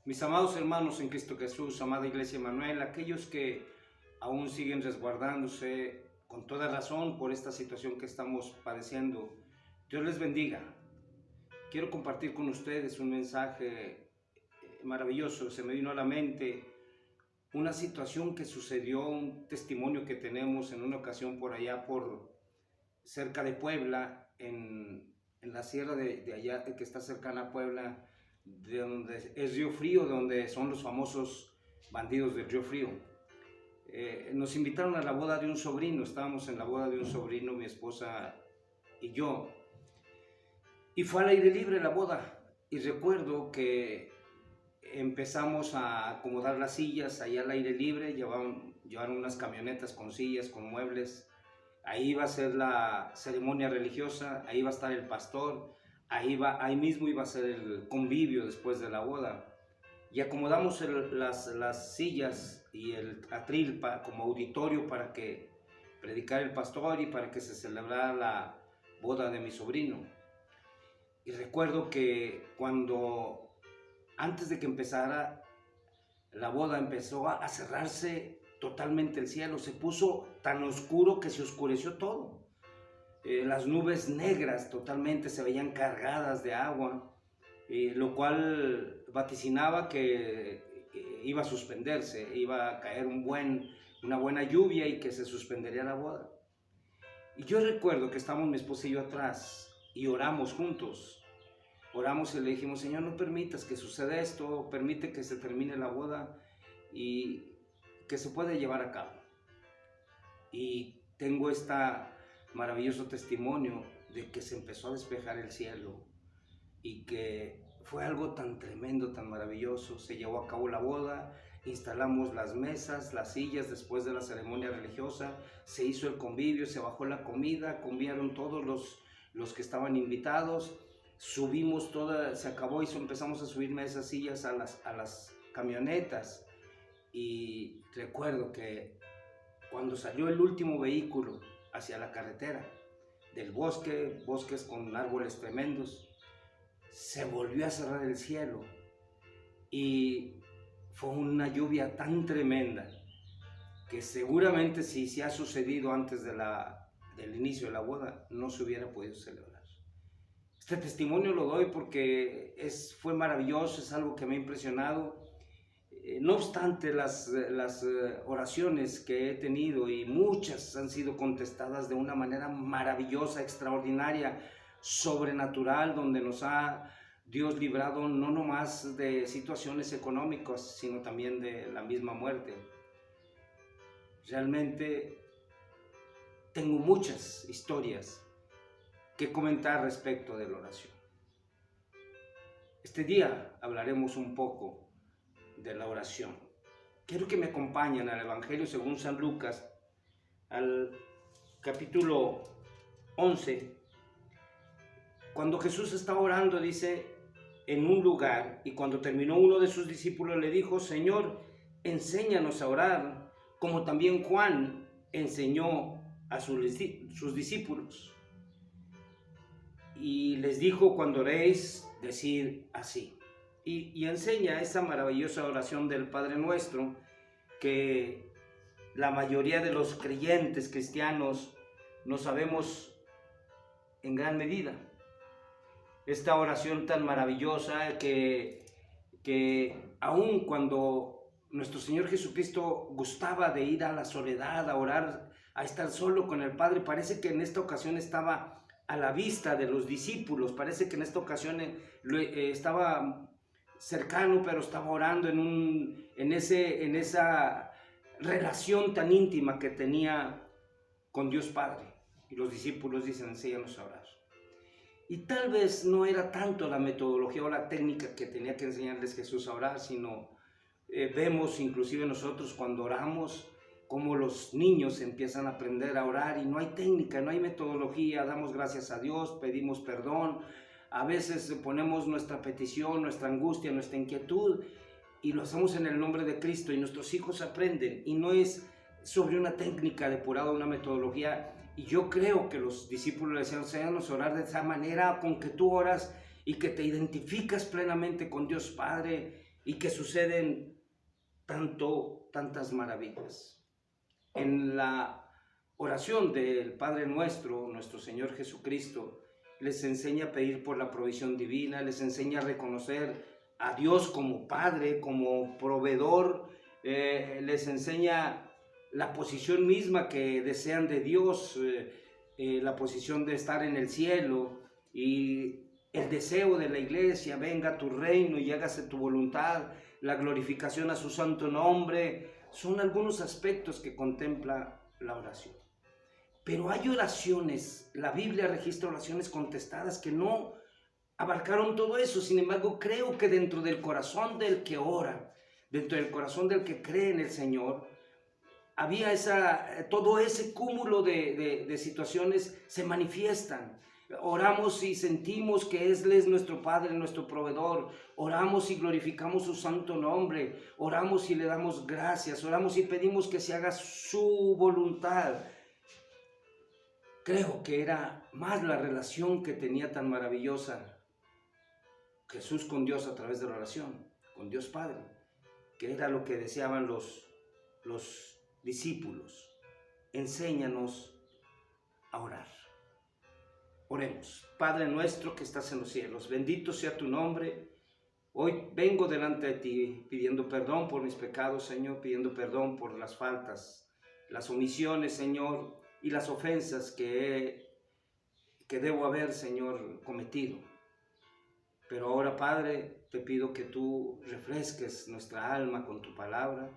Mis amados hermanos en Cristo Jesús, amada Iglesia Emanuel, aquellos que aún siguen resguardándose con toda razón por esta situación que estamos padeciendo, Dios les bendiga. Quiero compartir con ustedes un mensaje maravilloso. Se me vino a la mente una situación que sucedió, un testimonio que tenemos en una ocasión por allá, por cerca de Puebla, en la sierra de allá, que está cercana a Puebla, de donde es Río Frío, donde son los famosos bandidos del Río Frío. Nos invitaron a la boda de un sobrino, estábamos en la boda de un sobrino, mi esposa y yo, y fue al aire libre la boda, y recuerdo que empezamos a acomodar las sillas ahí al aire libre, llevaron unas camionetas con sillas, con muebles. Ahí iba a ser la ceremonia religiosa, ahí iba a estar el pastor, ahí mismo iba a ser el convivio después de la boda. Y acomodamos las sillas y el atril como auditorio para que predicara el pastor y para que se celebrara la boda de mi sobrino. Y recuerdo que antes de que empezara la boda, empezó a cerrarse totalmente el cielo, se puso tan oscuro que se oscureció todo. Las nubes negras totalmente se veían cargadas de agua, lo cual vaticinaba que iba a suspenderse, iba a caer una buena lluvia y que se suspendería la boda. Y yo recuerdo que estábamos mi esposa y yo atrás y oramos juntos. Oramos y le dijimos: Señor, no permitas que suceda esto, permite que se termine la boda y que se pueda llevar a cabo. Y tengo este maravilloso testimonio de que se empezó a despejar el cielo y que fue algo tan tremendo, tan maravilloso. Se llevó a cabo la boda, instalamos las mesas, las sillas después de la ceremonia religiosa, se hizo el convivio, se bajó la comida, comieron todos los que estaban invitados. Subimos se acabó y empezamos a subirme esas sillas a las camionetas. Y recuerdo que cuando salió el último vehículo hacia la carretera del bosques con árboles tremendos, se volvió a cerrar el cielo y fue una lluvia tan tremenda que seguramente si se ha sucedido antes del inicio de la boda, no se hubiera podido celebrar. Este testimonio lo doy porque fue maravilloso, es algo que me ha impresionado. No obstante, las oraciones que he tenido, y muchas han sido contestadas de una manera maravillosa, extraordinaria, sobrenatural, donde nos ha Dios librado no nomás de situaciones económicas, sino también de la misma muerte. Realmente tengo muchas historias que comentar respecto de la oración. Este día hablaremos un poco de la oración. Quiero que me acompañen al Evangelio según San Lucas, al capítulo 11. Cuando Jesús estaba orando, dice, en un lugar, y cuando terminó, uno de sus discípulos le dijo: Señor, enséñanos a orar, como también Juan enseñó a sus discípulos. Y les dijo: cuando oréis, decid así. Y enseña esa maravillosa oración del Padre Nuestro, que la mayoría de los creyentes cristianos no sabemos en gran medida. Esta oración tan maravillosa que aun cuando nuestro Señor Jesucristo gustaba de ir a la soledad, a orar, a estar solo con el Padre, parece que en esta ocasión estaba a la vista de los discípulos, parece que en esta ocasión estaba cercano, pero estaba orando en esa relación tan íntima que tenía con Dios Padre. Y los discípulos dicen: enséñanos a orar. Y tal vez no era tanto la metodología o la técnica que tenía que enseñarles Jesús a orar, sino vemos inclusive nosotros cuando oramos cómo los niños empiezan a aprender a orar y no hay técnica, no hay metodología, damos gracias a Dios, pedimos perdón, a veces ponemos nuestra petición, nuestra angustia, nuestra inquietud y lo hacemos en el nombre de Cristo y nuestros hijos aprenden y no es sobre una técnica depurada, una metodología. Y yo creo que los discípulos le decían: enséñanos a orar de esa manera con que tú oras y que te identificas plenamente con Dios Padre y que suceden tantas maravillas. En la oración del Padre Nuestro, nuestro Señor Jesucristo les enseña a pedir por la provisión divina, les enseña a reconocer a Dios como Padre, como proveedor, les enseña la posición misma que desean de Dios, la posición de estar en el cielo y el deseo de la iglesia: venga tu reino y hágase tu voluntad, la glorificación a su santo nombre. Son algunos aspectos que contempla la oración. Pero hay oraciones, la Biblia registra oraciones contestadas que no abarcaron todo eso. Sin embargo, creo que dentro del corazón del que ora, dentro del corazón del que cree en el Señor, había todo ese cúmulo de situaciones se manifiestan. Oramos y sentimos que Él es nuestro Padre, nuestro proveedor. Oramos y glorificamos su santo nombre. Oramos y le damos gracias. Oramos y pedimos que se haga su voluntad. Creo que era más la relación que tenía tan maravillosa Jesús con Dios a través de la oración, con Dios Padre, que era lo que deseaban los discípulos. Enséñanos a orar. Oremos. Padre nuestro que estás en los cielos, bendito sea tu nombre. Hoy vengo delante de ti pidiendo perdón por mis pecados, Señor, pidiendo perdón por las faltas, las omisiones, Señor, y las ofensas que debo haber, Señor, cometido. Pero ahora, Padre, te pido que tú refresques nuestra alma con tu palabra,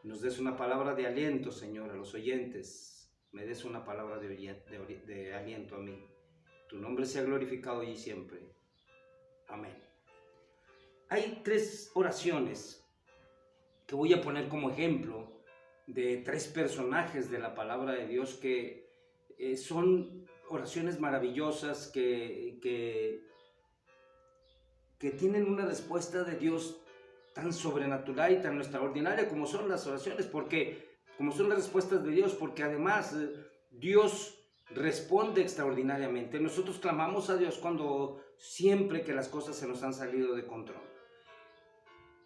nos des una palabra de aliento, Señor, a los oyentes, me des una palabra de aliento a mí. Tu nombre sea glorificado hoy y siempre. Amén. Hay 3 oraciones que voy a poner como ejemplo de 3 personajes de la palabra de Dios que son oraciones maravillosas que tienen una respuesta de Dios tan sobrenatural y tan extraordinaria como son las oraciones, como son las respuestas de Dios, porque además Dios responde extraordinariamente. Nosotros clamamos a Dios siempre que las cosas se nos han salido de control.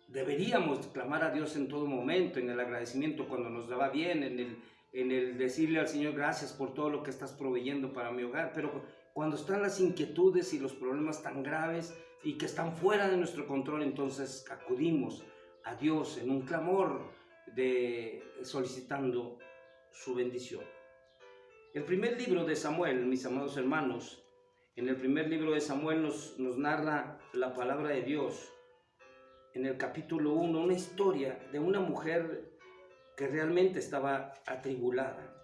Deberíamos clamar a Dios en todo momento, en el agradecimiento cuando nos va bien, en el decirle al Señor gracias por todo lo que estás proveyendo para mi hogar, pero cuando están las inquietudes y los problemas tan graves y que están fuera de nuestro control, entonces acudimos a Dios en un clamor solicitando su bendición. El primer libro de Samuel, mis amados hermanos, en el primer libro de Samuel nos narra la palabra de Dios. En el capítulo 1, una historia de una mujer que realmente estaba atribulada.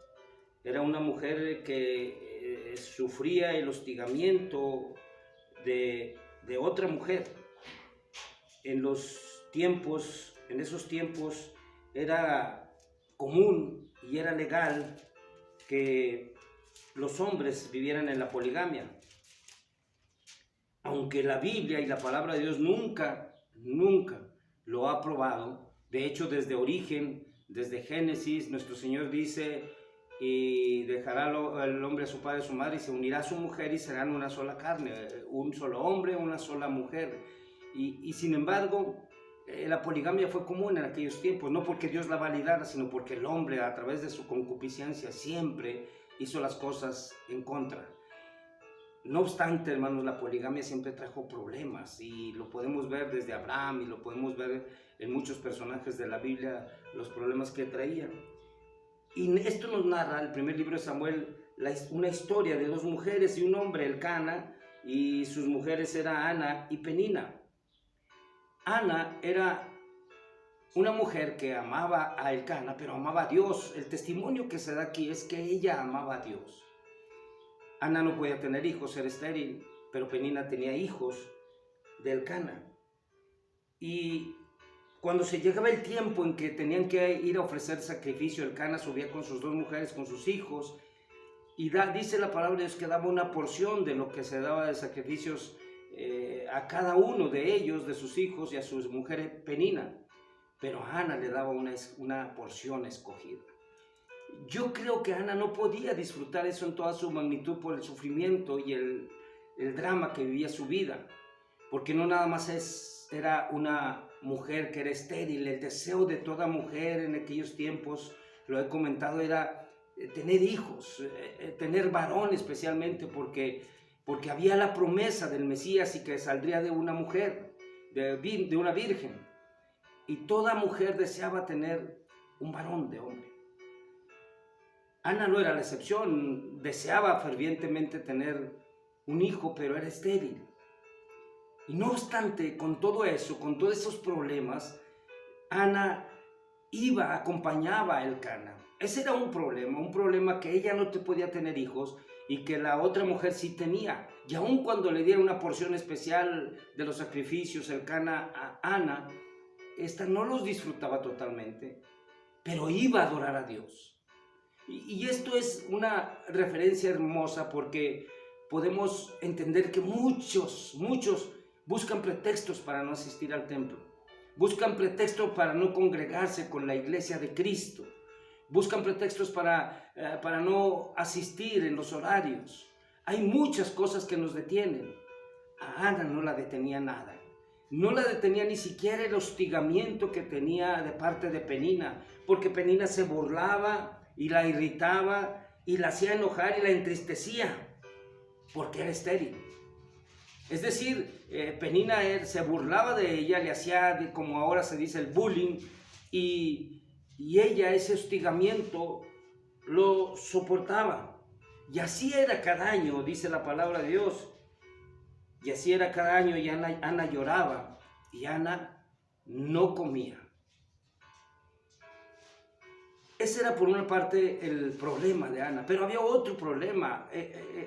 Era una mujer que sufría el hostigamiento de otra mujer. En esos tiempos era común y era legal que los hombres vivieran en la poligamia. Aunque la Biblia y la palabra de Dios nunca lo ha aprobado. De hecho, desde origen, desde Génesis, nuestro Señor dice: y dejará el hombre a su padre y a su madre y se unirá a su mujer y serán una sola carne, un solo hombre, una sola mujer. Y sin embargo, la poligamia fue común en aquellos tiempos, no porque Dios la validara, sino porque el hombre, a través de su concupiscencia, siempre hizo las cosas en contra. No obstante, hermanos, la poligamia siempre trajo problemas y lo podemos ver desde Abraham y lo podemos ver en muchos personajes de la Biblia, los problemas que traían. Y esto nos narra el primer libro de Samuel, una historia de 2 mujeres y un hombre, Elcana, y sus mujeres eran Ana y Penina. Ana era una mujer que amaba a Elcana, pero amaba a Dios. El testimonio que se da aquí es que ella amaba a Dios. Ana no podía tener hijos, era estéril, pero Penina tenía hijos de Elcana. Y cuando se llegaba el tiempo en que tenían que ir a ofrecer sacrificio, Elcana subía con sus 2 mujeres, con sus hijos, y dice la palabra de Dios que daba una porción de lo que se daba de sacrificios a cada uno de ellos, de sus hijos y a sus mujeres Penina. Pero a Ana le daba una porción escogida. Yo creo que Ana no podía disfrutar eso en toda su magnitud por el sufrimiento y el drama que vivía su vida, porque no nada más es era una mujer que era estéril. El deseo de toda mujer en aquellos tiempos, lo he comentado, era tener hijos, tener varón especialmente, porque había la promesa del Mesías y que saldría de una mujer, de una virgen. Y toda mujer deseaba tener un varón de hombre. Ana no era la excepción, deseaba fervientemente tener un hijo, pero era estéril. Y no obstante, con todo eso, con todos esos problemas, Ana acompañaba a Elcana. Ese era un problema que ella no podía tener hijos y que la otra mujer sí tenía. Y aun cuando le diera una porción especial de los sacrificios Elcana a Ana, esta no los disfrutaba totalmente, pero iba a adorar a Dios. Y esto es una referencia hermosa porque podemos entender que muchos buscan pretextos para no asistir al templo. Buscan pretextos para no congregarse con la iglesia de Cristo. Buscan pretextos para no asistir en los horarios. Hay muchas cosas que nos detienen. A Ana no la detenía nada. No la detenía ni siquiera el hostigamiento que tenía de parte de Penina, porque Penina se burlaba y la irritaba y la hacía enojar y la entristecía, porque era estéril. Es decir, Penina se burlaba de ella, le hacía, como ahora se dice, el bullying, y ella ese hostigamiento lo soportaba. Y así era cada año, dice la palabra de Dios. Y así era cada año, y Ana lloraba, y Ana no comía. Ese era por una parte el problema de Ana, pero había otro problema.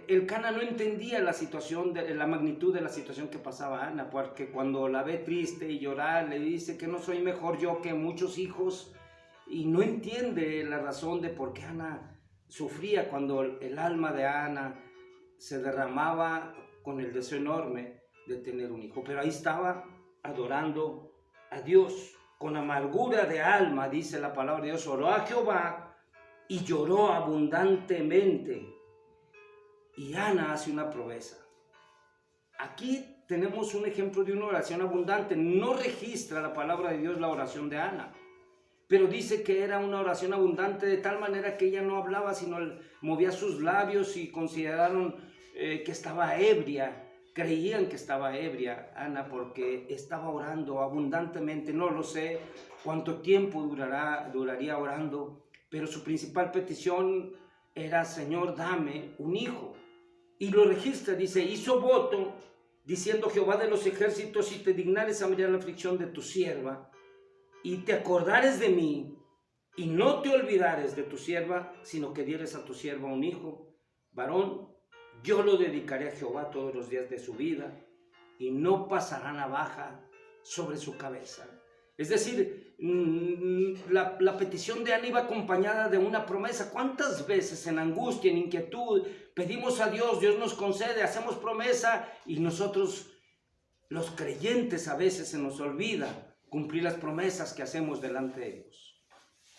Elcana no entendía la situación, la magnitud de la situación que pasaba Ana, porque cuando la ve triste y llorar, le dice que no soy mejor yo que muchos hijos, y no entiende la razón de por qué Ana sufría cuando el alma de Ana se derramaba con el deseo enorme de tener un hijo. Pero ahí estaba adorando a Dios. Con amargura de alma, dice la palabra de Dios, oró a Jehová y lloró abundantemente. Y Ana hace una promesa. Aquí tenemos un ejemplo de una oración abundante. No registra la palabra de Dios la oración de Ana, pero dice que era una oración abundante de tal manera que ella no hablaba, sino movía sus labios, y consideraron que estaba ebria. Creían que estaba ebria Ana porque estaba orando abundantemente. No lo sé cuánto tiempo duraría orando, pero su principal petición era: Señor, dame un hijo. Y lo registra, dice: hizo voto diciendo: Jehová de los ejércitos, si te dignares a mirar la aflicción de tu sierva y te acordares de mí y no te olvidares de tu sierva, sino que dieres a tu sierva un hijo varón, yo lo dedicaré a Jehová todos los días de su vida, y no pasará navaja sobre su cabeza. Es decir, la petición de Ana iba acompañada de una promesa. ¿Cuántas veces en angustia, en inquietud, pedimos a Dios, Dios nos concede, hacemos promesa, y nosotros, los creyentes, a veces se nos olvida cumplir las promesas que hacemos delante de Dios?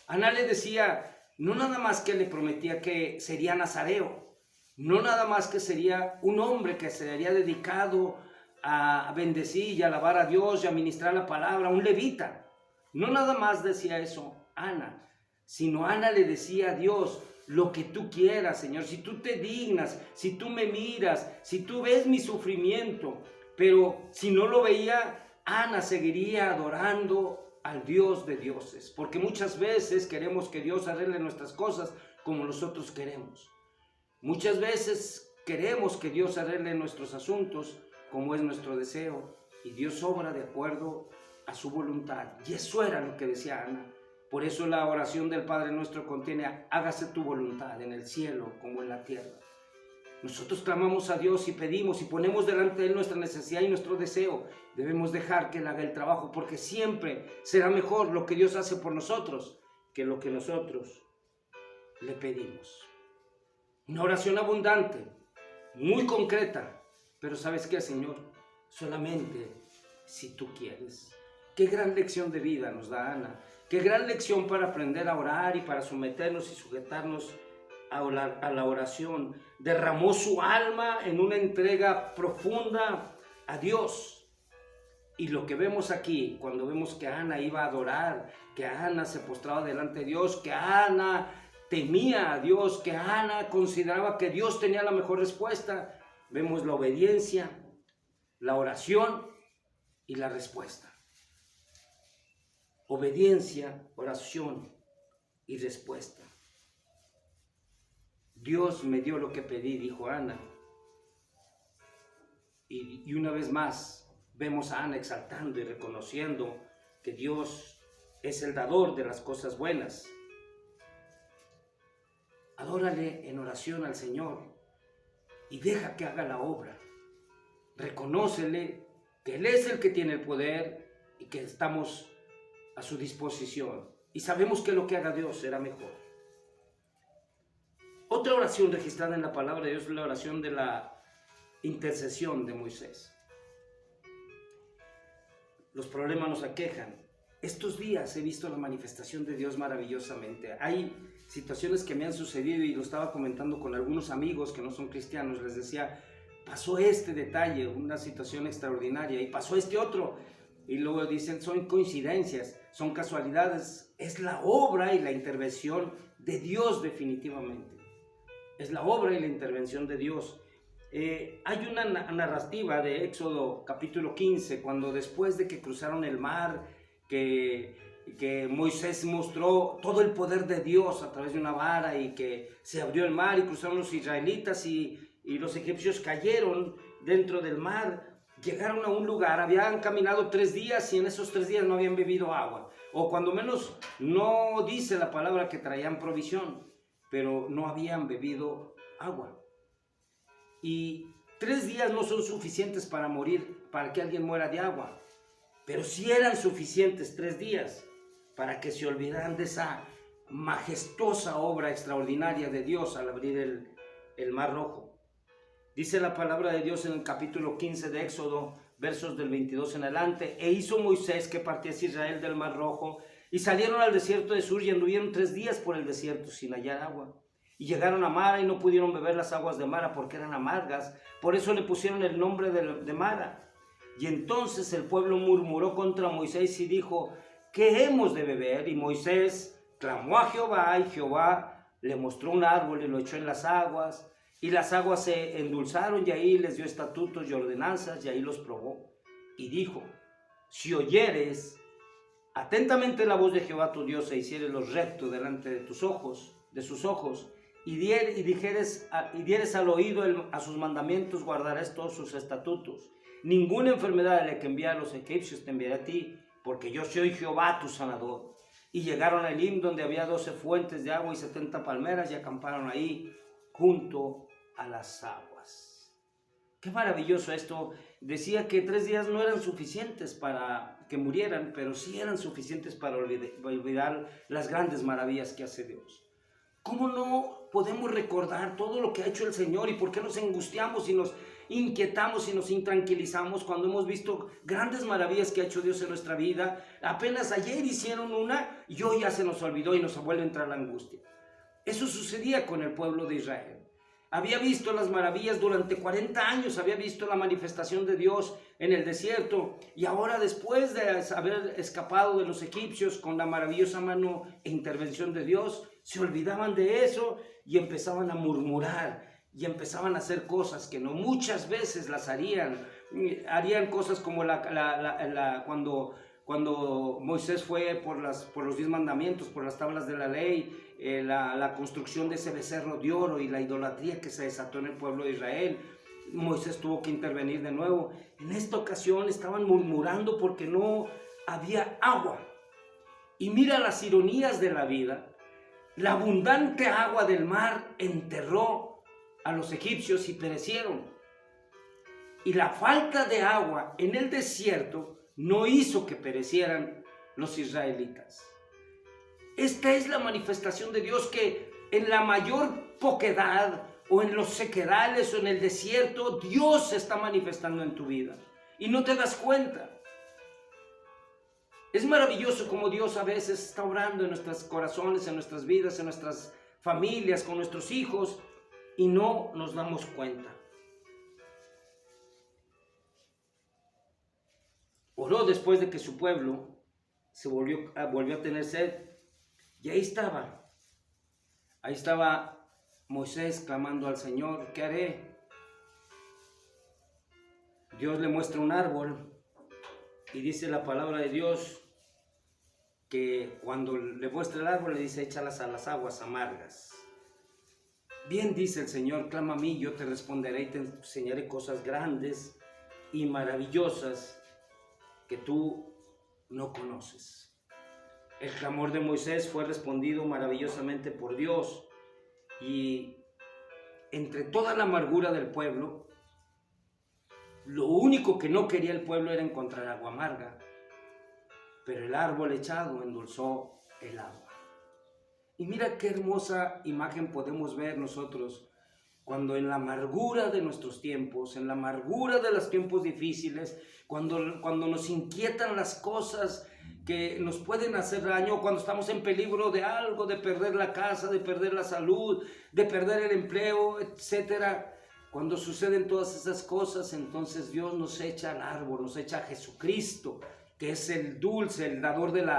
Ana le decía, no nada más que le prometía que sería nazareo, no nada más que sería un hombre que sería dedicado a bendecir y alabar a Dios y a ministrar la palabra, un levita. No nada más decía eso Ana, sino Ana le decía a Dios: lo que tú quieras, Señor, si tú te dignas, si tú me miras, si tú ves mi sufrimiento. Pero si no lo veía, Ana seguiría adorando al Dios de dioses, porque muchas veces queremos que Dios arregle nuestras cosas como nosotros queremos. Muchas veces queremos que Dios arregle nuestros asuntos como es nuestro deseo, y Dios obra de acuerdo a su voluntad. Y eso era lo que decía Ana. Por eso la oración del Padre Nuestro contiene: hágase tu voluntad en el cielo como en la tierra. Nosotros clamamos a Dios y pedimos y ponemos delante de Él nuestra necesidad y nuestro deseo. Debemos dejar que Él haga el trabajo, porque siempre será mejor lo que Dios hace por nosotros que lo que nosotros le pedimos. Una oración abundante, muy concreta, pero ¿sabes qué, Señor? Solamente si tú quieres. Qué gran lección de vida nos da Ana. Qué gran lección para aprender a orar y para someternos y sujetarnos a la oración. Derramó su alma en una entrega profunda a Dios. Y lo que vemos aquí, cuando vemos que Ana iba a adorar, que Ana se postraba delante de Dios, que Ana temía a Dios, que Ana consideraba que Dios tenía la mejor respuesta, vemos la obediencia, la oración y la respuesta. Obediencia, oración y respuesta. Dios me dio lo que pedí, dijo Ana. Y una vez más vemos a Ana exaltando y reconociendo que Dios es el dador de las cosas buenas. Adórale en oración al Señor y deja que haga la obra. Reconócele que Él es el que tiene el poder y que estamos a su disposición. Y sabemos que lo que haga Dios será mejor. Otra oración registrada en la palabra de Dios es la oración de la intercesión de Moisés. Los problemas nos aquejan. Estos días he visto la manifestación de Dios maravillosamente. Hay situaciones que me han sucedido y lo estaba comentando con algunos amigos que no son cristianos. Les decía, pasó este detalle, una situación extraordinaria, y pasó este otro. Y luego dicen, son coincidencias, son casualidades. Es la obra y la intervención de Dios definitivamente. Es la obra y la intervención de Dios. Hay una narrativa de Éxodo capítulo 15, cuando después de que cruzaron el mar, que Moisés mostró todo el poder de Dios a través de una vara y que se abrió el mar y cruzaron los israelitas y los egipcios cayeron dentro del mar, llegaron a un lugar, habían caminado 3 días y en esos 3 días no habían bebido agua, o cuando menos no dice la palabra que traían provisión, pero no habían bebido agua. Y 3 días no son suficientes para morir, para que alguien muera de agua, pero sí eran suficientes 3 días para que se olvidaran de esa majestuosa obra extraordinaria de Dios al abrir el Mar Rojo. Dice la palabra de Dios en el capítulo 15 de Éxodo, versos del 22 en adelante: e hizo Moisés que partiese Israel del Mar Rojo, y salieron al desierto de Sur y anduvieron 3 días por el desierto sin hallar agua. Y llegaron a Mara y no pudieron beber las aguas de Mara porque eran amargas, por eso le pusieron el nombre de Mara. Y entonces el pueblo murmuró contra Moisés y dijo: ¿qué hemos de beber? Y Moisés clamó a Jehová, y Jehová le mostró un árbol y lo echó en las aguas, y las aguas se endulzaron, y ahí les dio estatutos y ordenanzas, y ahí los probó. Y dijo: si oyeres atentamente la voz de Jehová tu Dios, e hicieres lo recto delante de sus ojos, y dieres al oído a sus mandamientos, guardarás todos sus estatutos. Ninguna enfermedad de la que envía a los egipcios te enviaré a ti, porque yo soy Jehová tu sanador. Y llegaron a Elim, donde había 12 fuentes de agua y 70 palmeras, y acamparon ahí junto a las aguas. Qué maravilloso esto. Decía que 3 días no eran suficientes para que murieran, pero sí eran suficientes para olvidar las grandes maravillas que hace Dios. ¿Cómo no podemos recordar todo lo que ha hecho el Señor? ¿Y por qué nos angustiamos y nos inquietamos y nos intranquilizamos cuando hemos visto grandes maravillas que ha hecho Dios en nuestra vida? Apenas ayer hicieron una y hoy ya se nos olvidó y nos vuelve a entrar la angustia. Eso sucedía con el pueblo de Israel. Había visto las maravillas durante 40 años, había visto la manifestación de Dios en el desierto, y ahora, después de haber escapado de los egipcios con la maravillosa mano e intervención de Dios, se olvidaban de eso y empezaban a murmurar y empezaban a hacer cosas que no muchas veces las harían cosas como cuando Moisés fue por los 10 mandamientos, por las tablas de la ley, la construcción de ese becerro de oro y la idolatría que se desató en el pueblo de Israel. Moisés tuvo que intervenir de nuevo. En esta ocasión estaban murmurando porque no había agua. Y mira las ironías de la vida. La abundante agua del mar enterró a los egipcios y perecieron. Y la falta de agua en el desierto no hizo que perecieran los israelitas. Esta es la manifestación de Dios, que en la mayor poquedad o en los sequedales o en el desierto, Dios se está manifestando en tu vida y no te das cuenta. Es maravilloso como Dios a veces está obrando en nuestros corazones, en nuestras vidas, en nuestras familias, con nuestros hijos, y no nos damos cuenta. oró después de que su pueblo volvió a tener sed. Y ahí estaba Moisés clamando al Señor, ¿qué haré? Dios le muestra un árbol y dice la palabra de Dios que cuando le muestra el árbol le dice, échalas a las aguas amargas. Bien dice el Señor, clama a mí, yo te responderé y te enseñaré cosas grandes y maravillosas que tú no conoces. El clamor de Moisés fue respondido maravillosamente por Dios, y entre toda la amargura del pueblo, lo único que no quería el pueblo era encontrar agua amarga, pero el árbol echado endulzó el agua. Y mira qué hermosa imagen podemos ver nosotros cuando en la amargura de nuestros tiempos, en la amargura de los tiempos difíciles, cuando nos inquietan las cosas que nos pueden hacer daño, cuando estamos en peligro de algo, de perder la casa, de perder la salud, de perder el empleo, etcétera. Cuando suceden todas esas cosas, entonces Dios nos echa al árbol, nos echa a Jesucristo, que es el dulce, el dador del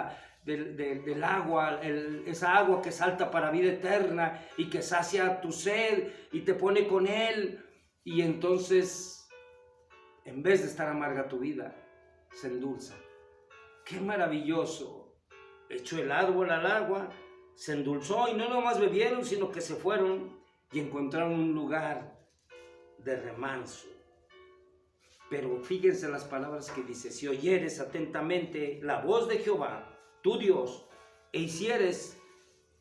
agua, esa agua que salta para vida eterna y que sacia tu sed y te pone con Él. Y entonces, en vez de estar amarga tu vida, se endulza. ¡Qué maravilloso! Echó el árbol al agua, se endulzó y no nomás bebieron, sino que se fueron y encontraron un lugar de remanso. Pero fíjense las palabras que dice: si oyeres atentamente la voz de Jehová, tu Dios, e hicieres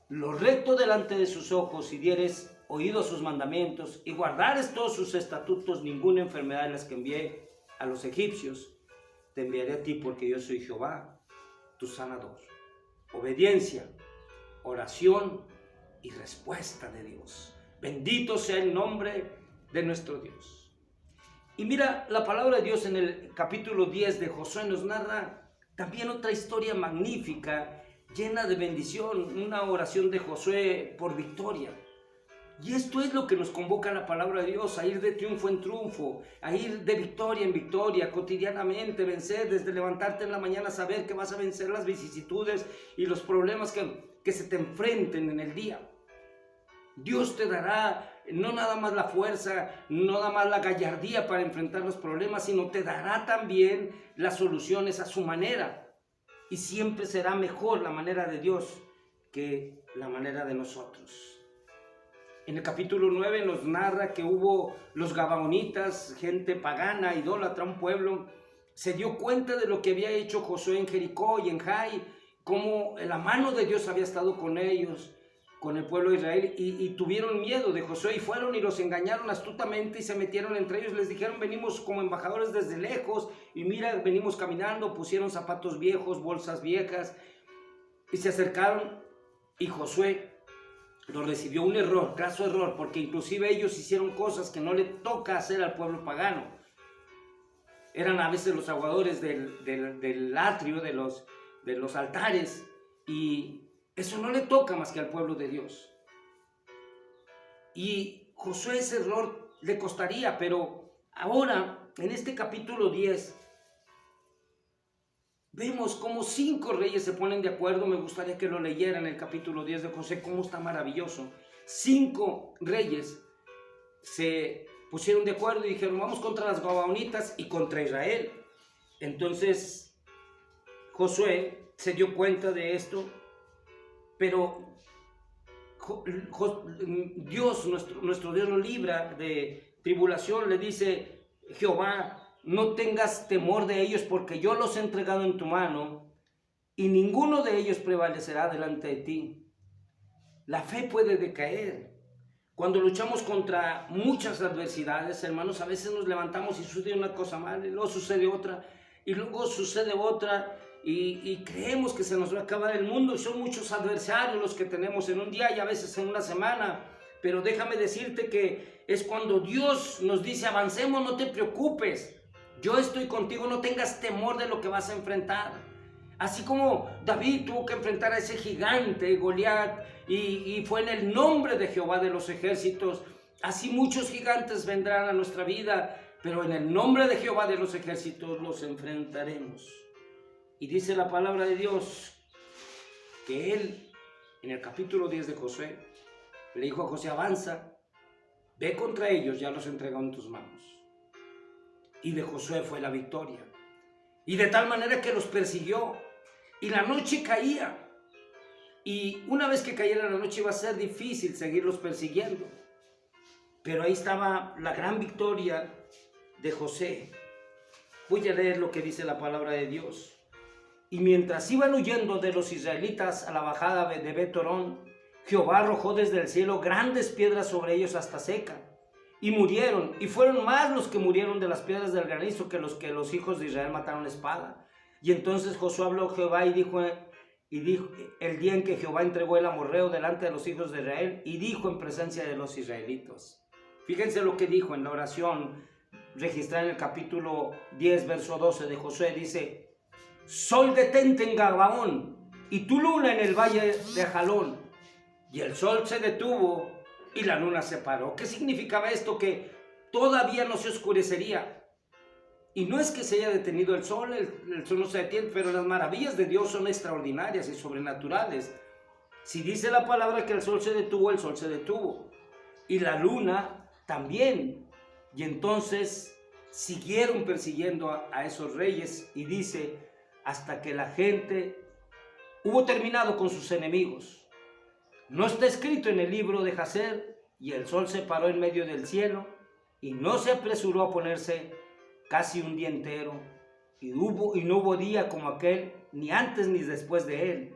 lo recto delante de sus ojos, y dieres oído a sus mandamientos, y guardares todos sus estatutos, ninguna enfermedad de las que envié a los egipcios te enviaré a ti, porque yo soy Jehová, tu sanador. Obediencia, oración y respuesta de Dios. Bendito sea el nombre de nuestro Dios. Y mira, la palabra de Dios en el capítulo 10 de Josué nos narra también otra historia magnífica, llena de bendición, una oración de Josué por victoria. Y esto es lo que nos convoca la palabra de Dios, a ir de triunfo en triunfo, a ir de victoria en victoria, cotidianamente, vencer, desde levantarte en la mañana, saber que vas a vencer las vicisitudes y los problemas que se te enfrenten en el día. Dios te dará no nada más la fuerza, no nada más la gallardía para enfrentar los problemas, sino te dará también las soluciones a su manera. Y siempre será mejor la manera de Dios que la manera de nosotros. En el capítulo 9 nos narra que hubo los gabaonitas, gente pagana, idólatra, un pueblo, se dio cuenta de lo que había hecho Josué en Jericó y en Jai, cómo la mano de Dios había estado con ellos, con el pueblo de Israel, y tuvieron miedo de Josué y fueron y los engañaron astutamente y se metieron entre ellos. Les dijeron: venimos como embajadores desde lejos y mira, venimos caminando. Pusieron zapatos viejos, bolsas viejas y se acercaron, y Josué lo recibió. Un error, graso error, porque inclusive ellos hicieron cosas que no le toca hacer al pueblo pagano. Eran a veces los aguadores del atrio, de los altares, y eso no le toca más que al pueblo de Dios. Y Josué ese error le costaría, pero ahora en este capítulo 10 vemos cómo 5 reyes se ponen de acuerdo. Me gustaría que lo leyeran, el capítulo 10 de Josué, cómo está maravilloso. 5 reyes se pusieron de acuerdo y dijeron: vamos contra las gabaonitas y contra Israel. Entonces Josué se dio cuenta de esto, pero Dios, nuestro Dios, lo libra de tribulación. Le dice Jehová: no tengas temor de ellos, porque yo los he entregado en tu mano, y ninguno de ellos prevalecerá delante de ti. La fe puede decaer. Cuando luchamos contra muchas adversidades, hermanos, a veces nos levantamos y sucede una cosa mal, y luego sucede otra, y luego sucede otra, y creemos que se nos va a acabar el mundo. Y son muchos adversarios los que tenemos en un día y a veces en una semana. Pero déjame decirte que es cuando Dios nos dice: avancemos, no te preocupes, yo estoy contigo, no tengas temor de lo que vas a enfrentar. Así como David tuvo que enfrentar a ese gigante, Goliat, y fue en el nombre de Jehová de los ejércitos, así muchos gigantes vendrán a nuestra vida, pero en el nombre de Jehová de los ejércitos los enfrentaremos. Y dice la palabra de Dios que él, en el capítulo 10 de Josué, le dijo a José: avanza, ve contra ellos, ya los entregó en tus manos. Y de Josué fue la victoria. Y de tal manera que los persiguió. Y la noche caía. Y una vez que cayera la noche iba a ser difícil seguirlos persiguiendo. Pero ahí estaba la gran victoria de José. Voy a leer lo que dice la palabra de Dios. Y mientras iban huyendo de los israelitas a la bajada de Bet-Horón, Jehová arrojó desde el cielo grandes piedras sobre ellos hasta seca. Y murieron, y fueron más los que murieron de las piedras del granizo que los hijos de Israel mataron a espada. Y entonces Josué habló a Jehová y dijo el día en que Jehová entregó el amorreo delante de los hijos de Israel, y dijo en presencia de los israelitas. Fíjense lo que dijo en la oración registrada en el capítulo 10, verso 12 de Josué. Dice: sol detente en Gabaón, y tu luna en el valle de Jalón. Y el sol se detuvo y la luna se paró. ¿Qué significaba esto? Que todavía no se oscurecería. Y no es que se haya detenido el sol no se detiene, pero las maravillas de Dios son extraordinarias y sobrenaturales. Si dice la palabra que el sol se detuvo, el sol se detuvo. Y la luna también. Y entonces siguieron persiguiendo a esos reyes, y dice, hasta que la gente hubo terminado con sus enemigos. No está escrito en el libro de Jacer, y el sol se paró en medio del cielo, y no se apresuró a ponerse casi un día entero, y no hubo día como aquel, ni antes ni después de él,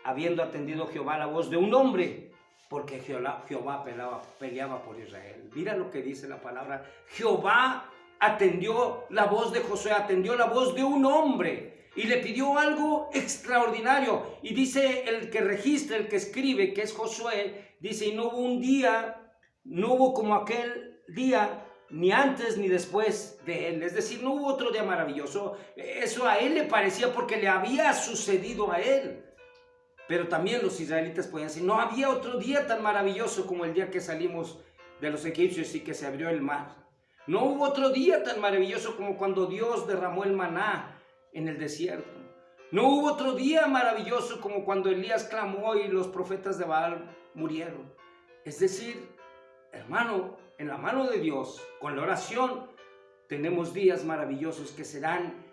habiendo atendido Jehová la voz de un hombre, porque Jehová peleaba por Israel. Mira lo que dice la palabra. Jehová atendió la voz de Josué, atendió la voz de un hombre, y le pidió algo extraordinario. Y dice el que registra, el que escribe, que es Josué, dice: y no hubo un día, no hubo como aquel día, ni antes ni después de él. Es decir, no hubo otro día maravilloso. Eso a él le parecía porque le había sucedido a él. Pero también los israelitas podían decir: no había otro día tan maravilloso como el día que salimos de los egipcios y que se abrió el mar. No hubo otro día tan maravilloso como cuando Dios derramó el maná en el desierto. No hubo otro día maravilloso como cuando Elías clamó y los profetas de Baal murieron. Es decir, hermano, en la mano de Dios, con la oración, tenemos días maravillosos que serán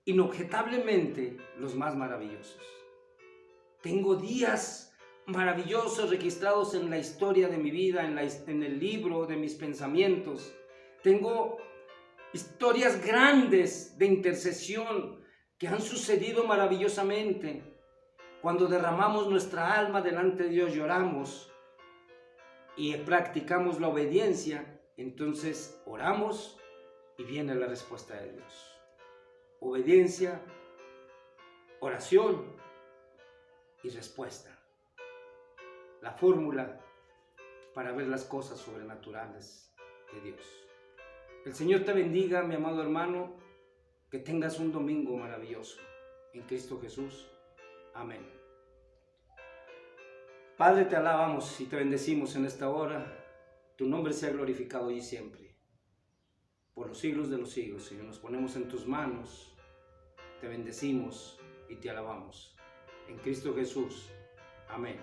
inobjetablemente los más maravillosos. Tengo días maravillosos registrados en la historia de mi vida, en el libro de mis pensamientos. Tengo historias grandes de intercesión que han sucedido maravillosamente. Cuando derramamos nuestra alma delante de Dios, lloramos y practicamos la obediencia, entonces oramos y viene la respuesta de Dios. Obediencia, oración y respuesta. La fórmula para ver las cosas sobrenaturales de Dios. El Señor te bendiga, mi amado hermano, que tengas un domingo maravilloso en Cristo Jesús. Amén. Padre, te alabamos y te bendecimos en esta hora. Tu nombre sea glorificado hoy y siempre, por los siglos de los siglos. Y nos ponemos en tus manos, te bendecimos y te alabamos. En Cristo Jesús. Amén.